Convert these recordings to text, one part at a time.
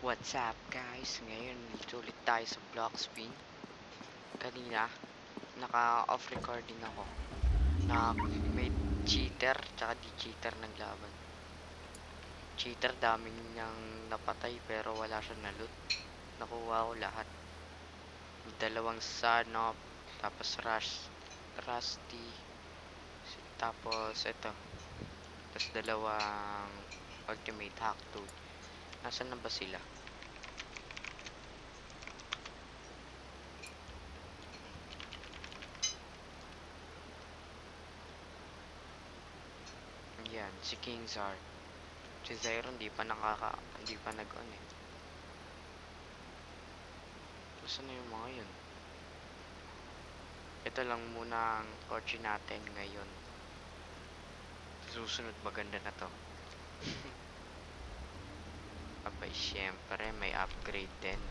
What's up guys? Ngayon dito ulit tayo sa block spin. Kanina naka off recording ako na may cheater tsaka di cheater naglaban. Cheater dami niyang napatay pero wala siyang na loot. Nakuha ko lahat. Dalawang Sanop, tapos Rusty, tapos ito. Tapos dalawang ultimate hack tool. Nasaan na ba sila? Yan, si King's Heart. Si Zyro hindi pa nag-on eh. Gusto na yung mga yun. Ito lang muna ang kotse natin ngayon. Susunod maganda na to. Abay, syempre may upgrade din.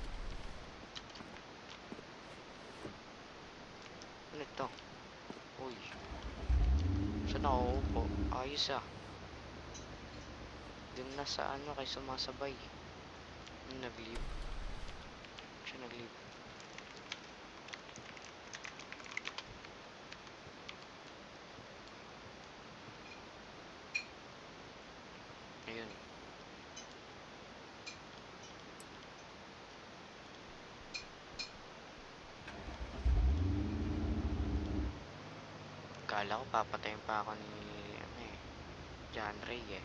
Ano ito? Uy. Saan ako upo? Ayos ah. Dun na sa ano kay sumasabay. Nag-leave. Siya nag-leave. Ayun. Kala ko papatayin pa ako ni ano eh, John Ray eh.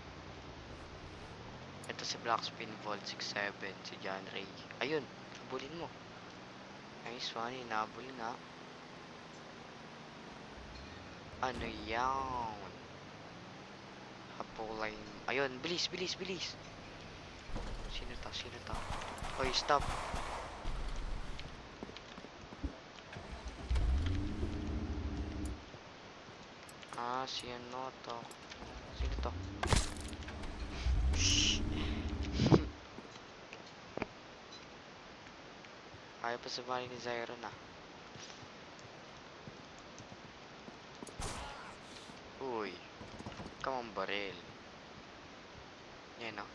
Ito si Blackspin Vault 67, si John Ray. Ayun, habulin mo. Nice one, hinabulin ha. Ano yan? Habulin. Ayun, bilis. Sino to? Hoy, stop. Ah, si ano to? Sino to? Shhh. Ayaw pa sumali ni Zyro na. Uy. Come on, baril. Yan o.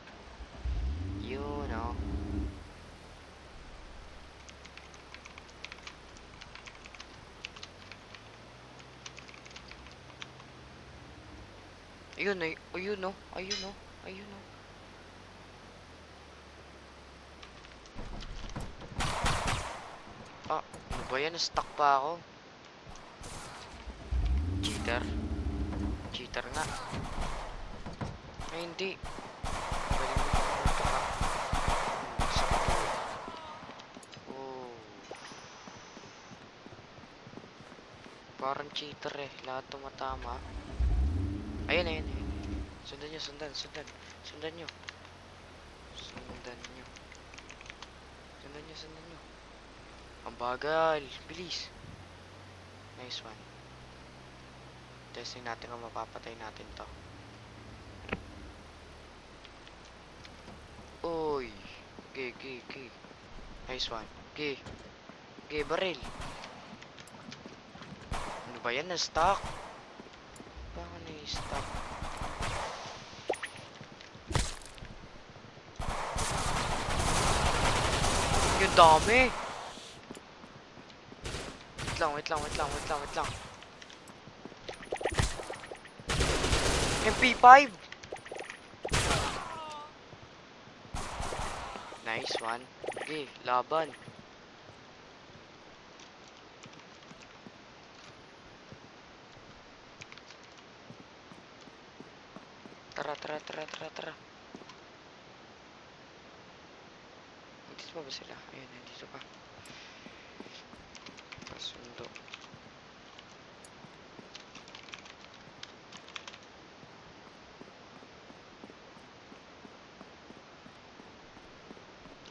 Yun o. Ayun o. Ayun o. Ah, ano ba yan? Stuck pa ako. Cheater nga. Ay, hindi. Galing mo ka. Sakto. Oh. Parang cheater eh. Lahat tumatama. Ayun. Sundan nyo. Ang bagal. Bilis. Nice one. Testing natin kung mapapatay natin to. Uy. Okay. Nice one. Okay, baril. Ano ba yan? Na-stuck? Bakit na-stuck? Yung dami. Wait lang. MP5. Nice one. Okay, laban. Tara. Dito pa ba sila? Ayun, dito pa. Pasundo.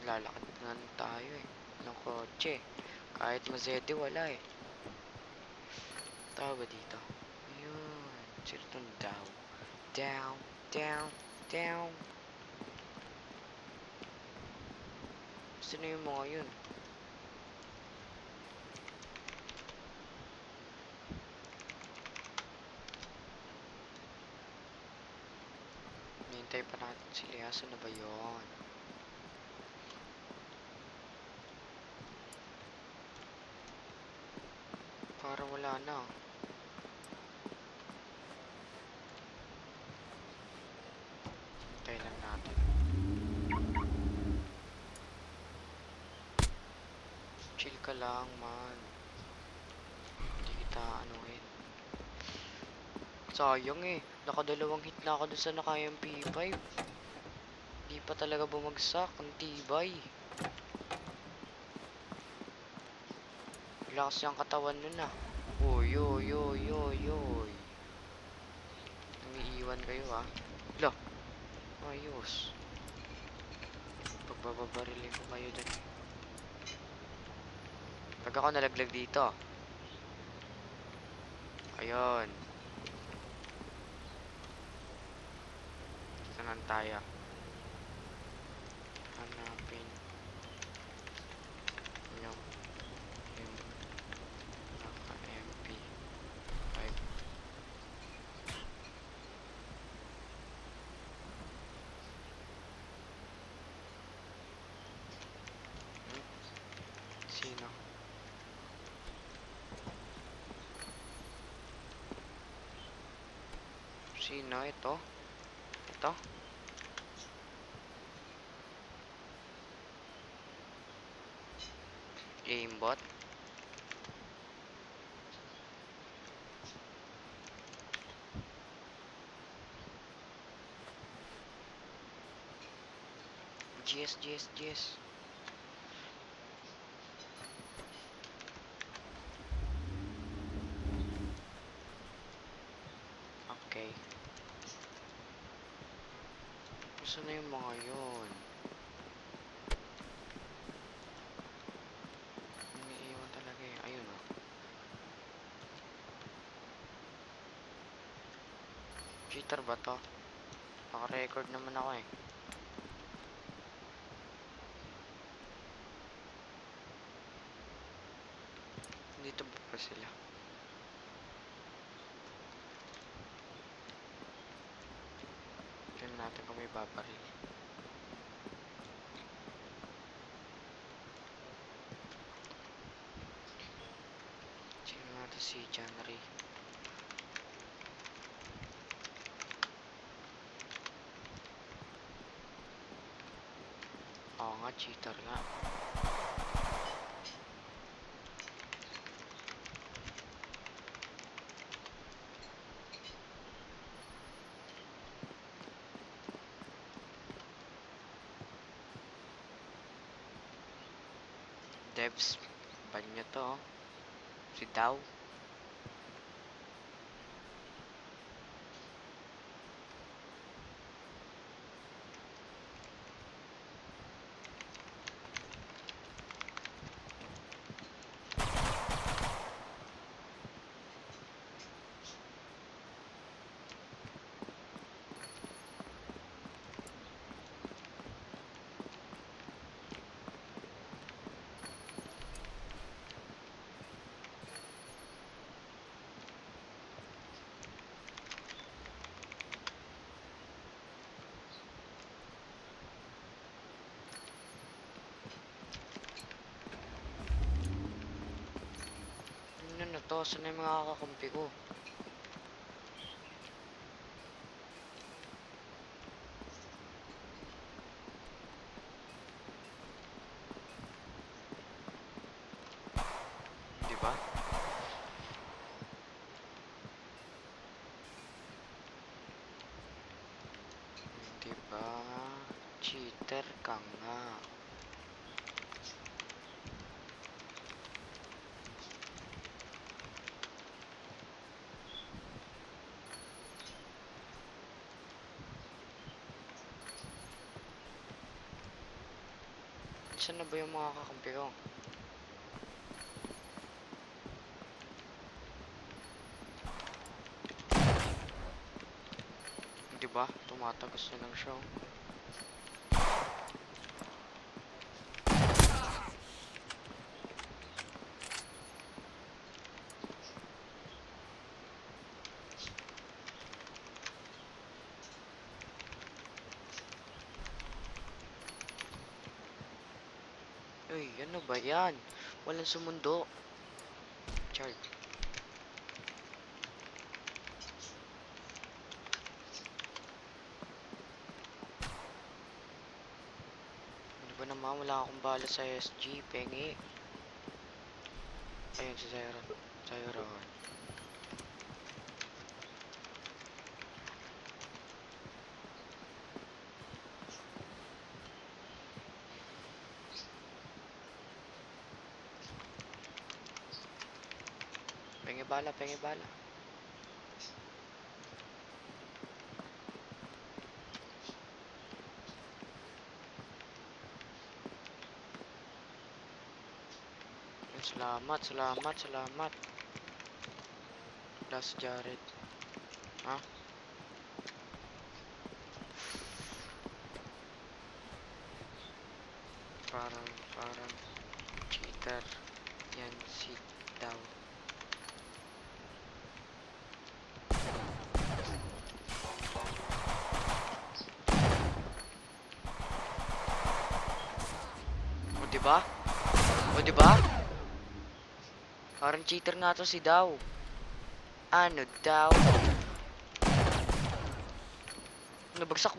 Lalakad nga lang tayo eh. Ng kotse. Kahit mazete wala eh. Tao ba dito? Ayun. Sino itong down. Sino yung mga yun? Hintay pa natin sila. Asan na ba yun? Para wala na. Hintay lang natin. Chill ka lang, man. Hindi kita anuhin. Sayang eh. Nakadalawang hit na ako dun sa naka-MP5. Di pa talaga bumagsak. Ang tibay. Lakas yung katawan nun ah. Uy, uy, uy, uy, uy. Nangiiwan kayo ah. Lo. Ayos. Pagbababarilin ko kayo dun. Pag ako nalaglag dito. Ayun. Saan tayo? Hanapin yung naka-MP5. Sino? Sino? Ito? Ito? Aimbot? GS, GS, GS. Okay. Gusto na yung mga yun. Umiiwan talaga eh. Ayun o. Cheater ba to? Naka-record naman ako eh. Dito ba pa sila? Tignan natin kung may babaril. Tignan natin si John Ray. Oo nga, cheater nga. Devs, ban nyo to oh. Si Dow. Ano na to? Saan na yung mga kakampi ko? Diba? Diba? Cheater ka nga. Saan na ba yung mga kakampi ko? Diba? Tumatagos na lang siya. Uy, ano ba yan? Walang sumundo. Chard. ba naman? Wala akong bala sa SG. Pengi. Ayun si Zyron. Zyron. Pengi bala, pengi bala. Salamat, salamat, salamat. Last Jared. Ha? Parang cheater. Yan, sit daw. O diba? O diba? Parang cheater nga to si Daw. Ano daw? Ano, bagsak.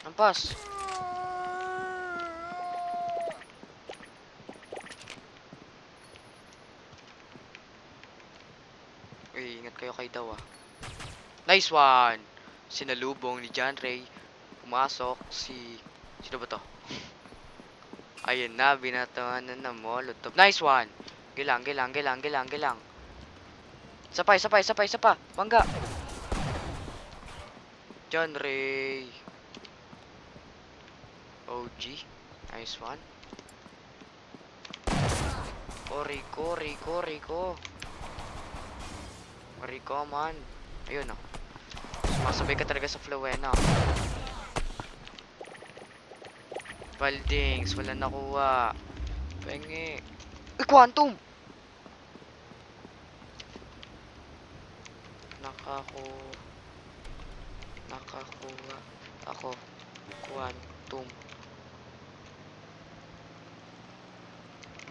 Ampas. Uy, ingat kayo kay Daw ah. Nice one! Sinalubong ni John Ray. Pumasok si... Sino ba to? Ayun na, binatawan na molotov. Nice one! Gilang. Isa pa. Bangga! John Ray. OG. Nice one. Oh, Rico. Rico man. Ayun oh. Sumasabay ka talaga sa flow eh, no? Baldings, wala nakuha. Pengi. Uy, Quantum! Nakakuha ako. Quantum.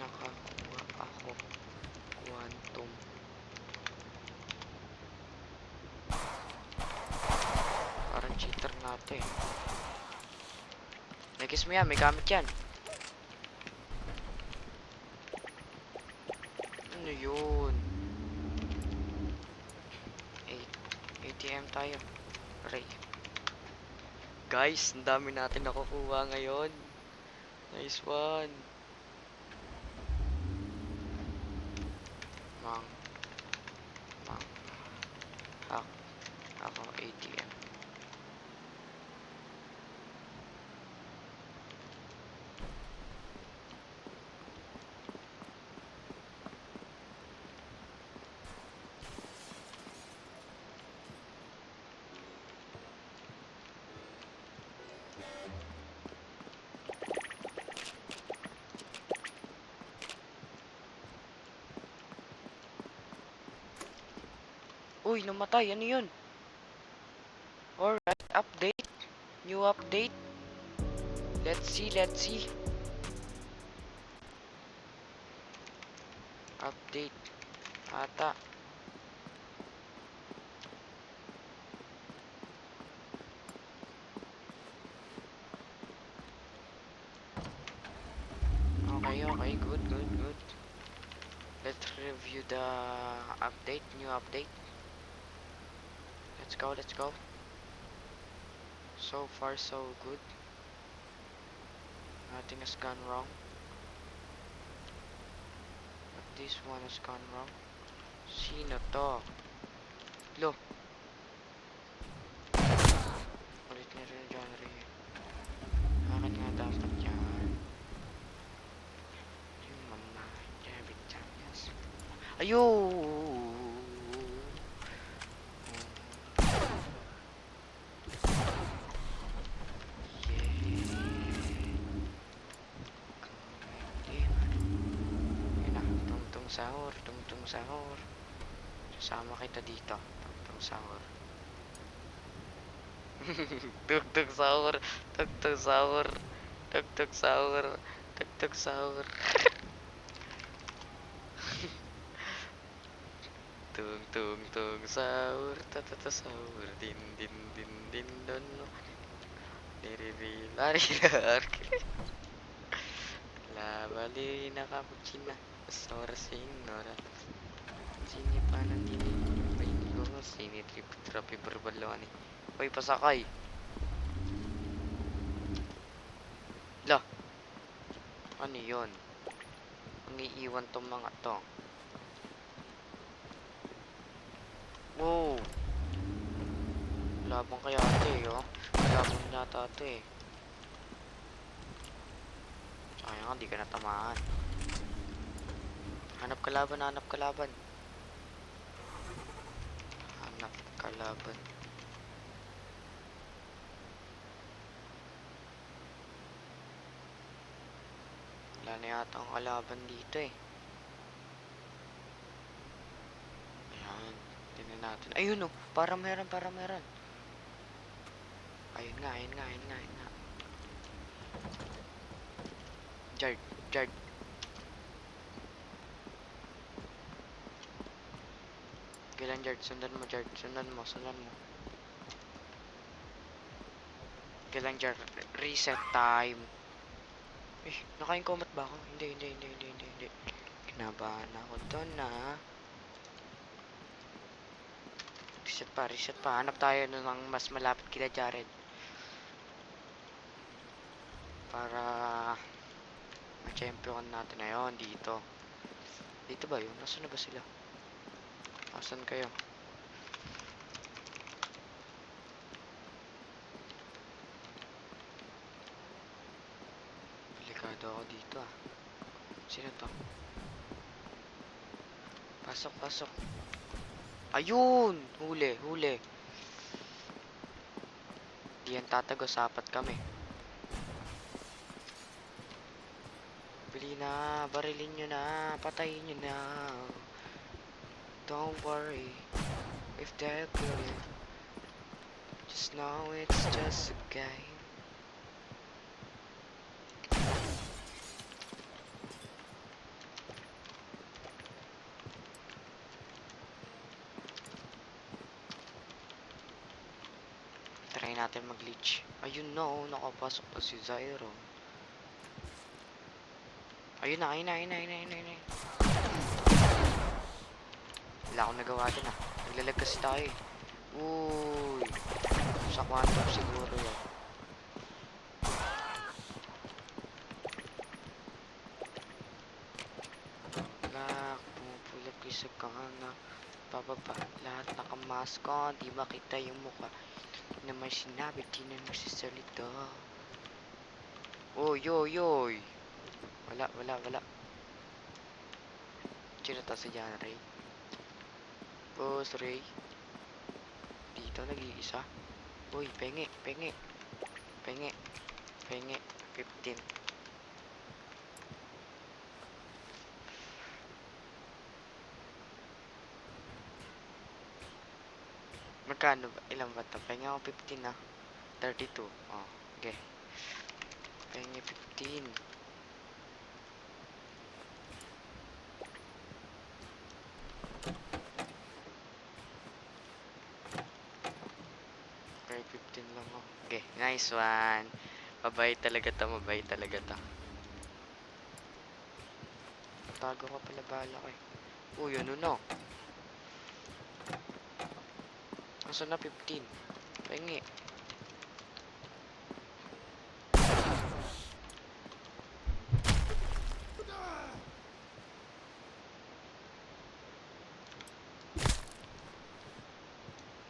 Nakakuha ako. Quantum. Parang cheater nga to eh. Nagis mo yan, may gamit yan. Ano yun? ATM tayo. Ray. Guys, ang dami natin nakukuha ngayon. Nice one. Hack. Ako, ATM. Uy, namatay. Ano yun? Alright, update. New update. Let's see. Update. Ata. Okay. Good. Let's review the update. New update. Let's go. So far, so good. Nothing has gone wrong. But this one has gone wrong. Sino to? Lo. Ulit na rin John Ray. Bakit nga dapat yan? Yung mama. David Champions. Ayun! Tungtung sahur. Sasama kita dito. Tungtung sahur. Tungtung sahur. Tung tung tung sahur tatata sahur din din din din don diriri lari lari la ballerina cappuccina sora signora sini panan dini ko sini trip trapi berbaloni hoy pasakay lah ano yun ang iiwan tong mga to wow labang kaya ate oh labang yata ito eh sayang di ka natamaan hanap kalaban hanap kalaban hanap kalaban wala na yata ang kalaban dito eh ayan tingnan natin ayun oh para meron ayun nga ayun nga ayun nga ayun nga Jard Jard kailan Jard sundan mo Jard sundan mo kailan Jard reset time eh naka-incomat ba ako hindi kinabahan ako doon na reset pa hanap tayo ng mas malapit kila Jared para ma-champion natin ngayon dito ba yun? Nasaan na ba sila? Asan kayo? Delikado ako dito ah sino to? Pasok ayun! Huli di yan tatagos apat kami bili na barilin nyo na patayin nyo na don't worry if they're good just know it's just a game try natin mag-glitch ayun no nakapasok na si Zyro ayun na wala akong nagawa din ah naglalag kasi tayo eh uy sa quantum siguro yun pumupulap sa kana pababa lahat nakamask di makita yung mukha na may sinabi di na magsasalita oy wala chinata si John Ray boss Ray dito nag-iisa uy penge 15 magkano ba? Ilan ba ito? Pengi ako 15 ah 32 oh okay pengi 15 okay 15 lang oh okay nice one mabait talaga to tago ka pala bala ko eh uy ano no nasa na 15 pengi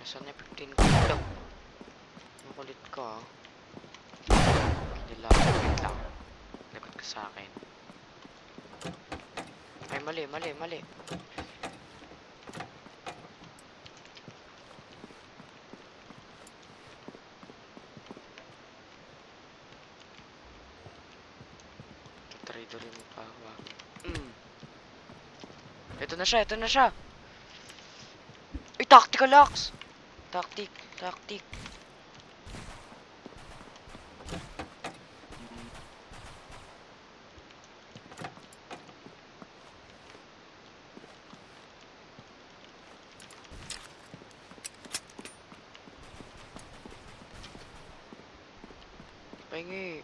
nasa na 15 ko lang makulit ka kinalaman lang lagot ka sa akin ay mali trader mo pa ba ito na siya ay tactical axe tactic Pahingi.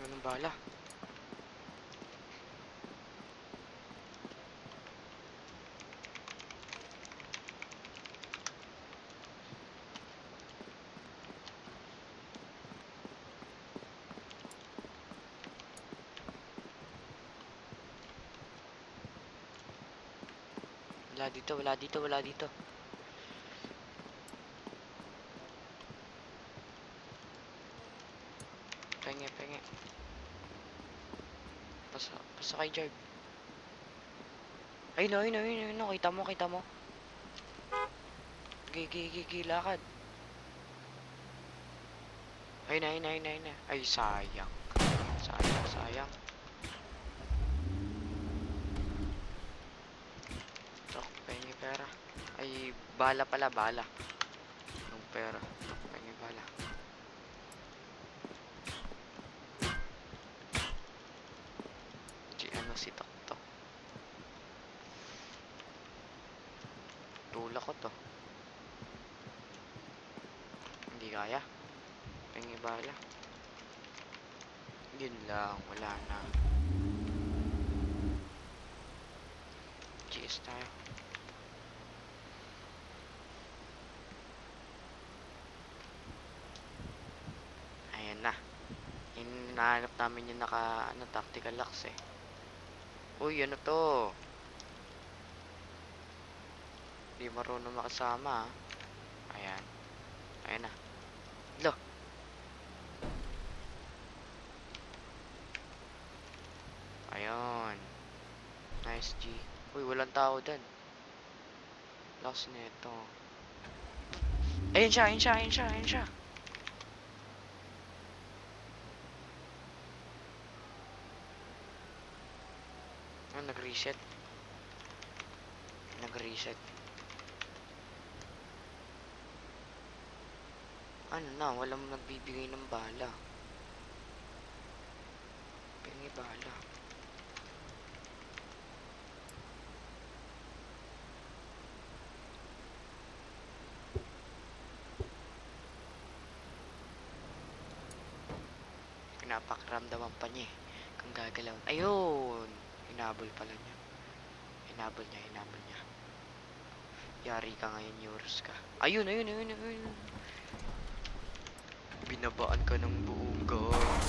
Anong bala? Wala dito, wala dito, wala dito. Penge, penge. Pasa kay Jarv. Ayun na, ayun na, ayun na. Kita mo, kita mo. Gigi, lakad. Ayun na, ayun na, ayun na, ayun na. Ay, sayang. Sayang, sayang. Tok, penge pera. Ay, bala pala, bala. Yung pera. Tok, penge bala. Ano si Tok Tok? Tulak ko to. Hindi kaya. Penge bala. Yun lang, wala na. GS tayo. Ayan na. Hinahanap namin yung tactical locks eh. Uy, ano to? Di marunong makasama ah. Ayan. Ayan na. Lo. Ayun. Nice G. Uy, walang tao dun. Lost nito. Ayun siya, ayun siya, ayun siya, ayun siya. Oh, nag-reset. Nag-reset. Ano na, walang nagbibigay ng bala. Pingi bala. Pinapakiramdaman pa niya eh. Kung gagalaw. Ayun! Hinabol pala niya. Hinabol niya, hinabol niya. Yari ka ngayon, Yoros ka. Ayun, ayun, ayun, ayun. Binabaan ka ng buong gang.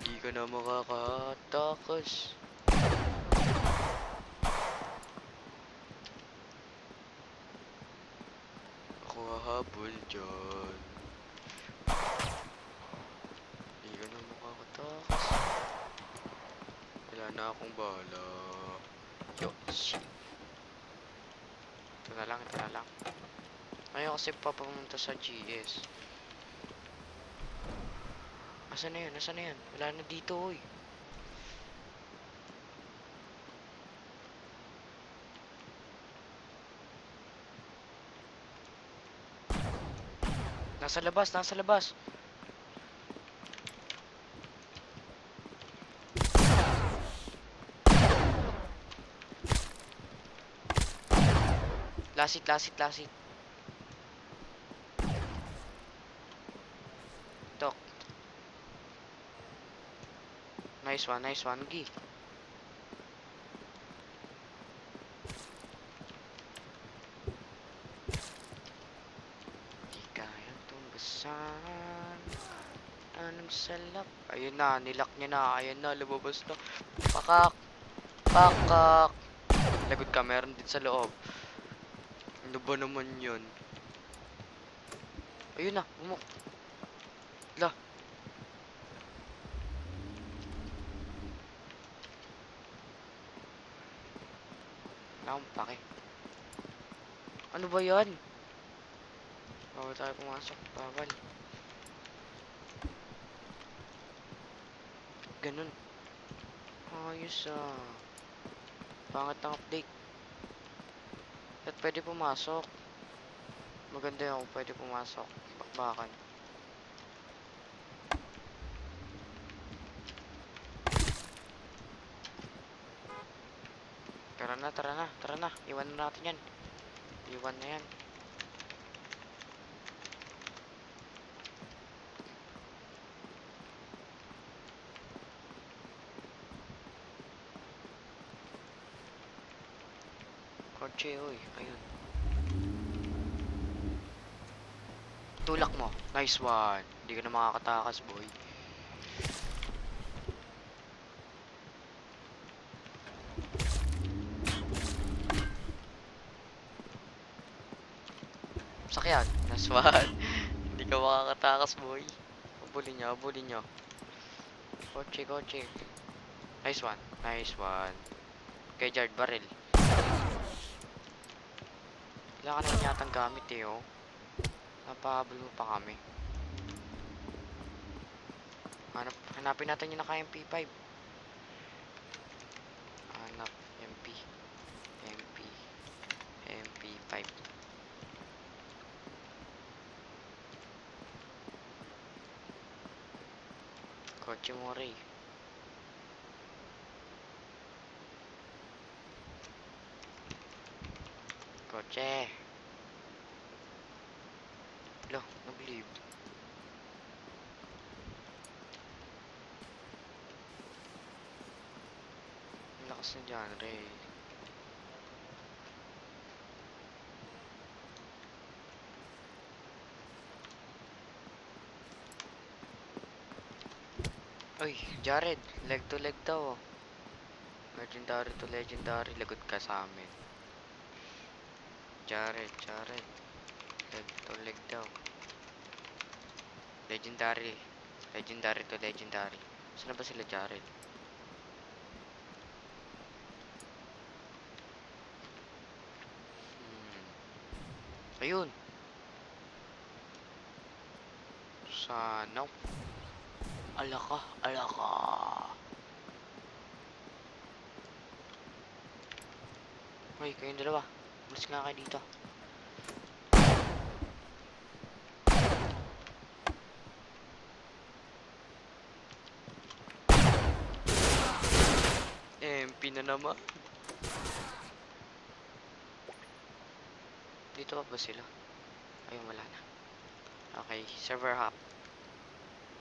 Di ka na makakatakas. Ako hahabol dyan. Di ka na makakatakas. Wala na akong bala. Yo, shit. Ito na lang, ito na lang. Ayaw kasi papamunta sa GS. Asan na yun? Asan na yun? Wala na dito, oy. Nasa labas, nasa labas. Lasit, lasit, lasit. Tok. Nice one, Gi. Di kayang tumbasan. Anong salap? Ayun na, nilak niya na. Ayun na, lumabas na. Pakak. Pakak. Lagot ka, meron din sa loob. Ano ba naman yun? Ayun na, umuk. La. Wala akong pake. Ano ba yan? Bawal tayo pumasok. Bawal. Ganun. Ayos ah. Pangat ng update. At pwede pumasok. Maganda yung kung pwede pumasok. Bakbakan. Tara na, tara na, tara na. Iwan na natin yan. Iwan na yan. Kotse, oy. Ayun. Tulak mo. Nice one. Hindi ka na makakatakas, boy. Sakyan. Nice one. Hindi ka makakatakas, boy. Abulin nyo, abulin nyo. Kotse, kotse. Nice one. Nice one. Okay, Jard, baril. Wala ka naman yatang gamit eh, oh. Napahabol mo pa kami. Hanapin natin yung naka-MP5. Hanap, MP5. Kotse mo, Ray. Kotse. Lo, nag-leave. Ang lakas na dyan, Ray. Uy, Jared. Leg to leg daw, oh. Legendary to legendary. Lagot ka sa amin. Jared. Leg to leg daw. Legendary. Legendary to legendary. Saan na ba sila, Jared? Ayun. Sana. Alaka. Uy, kayong dalawa. Umalis nga kayo dito. MP na naman. Dito pa ba sila? Ayun, wala na. Okay, server hop.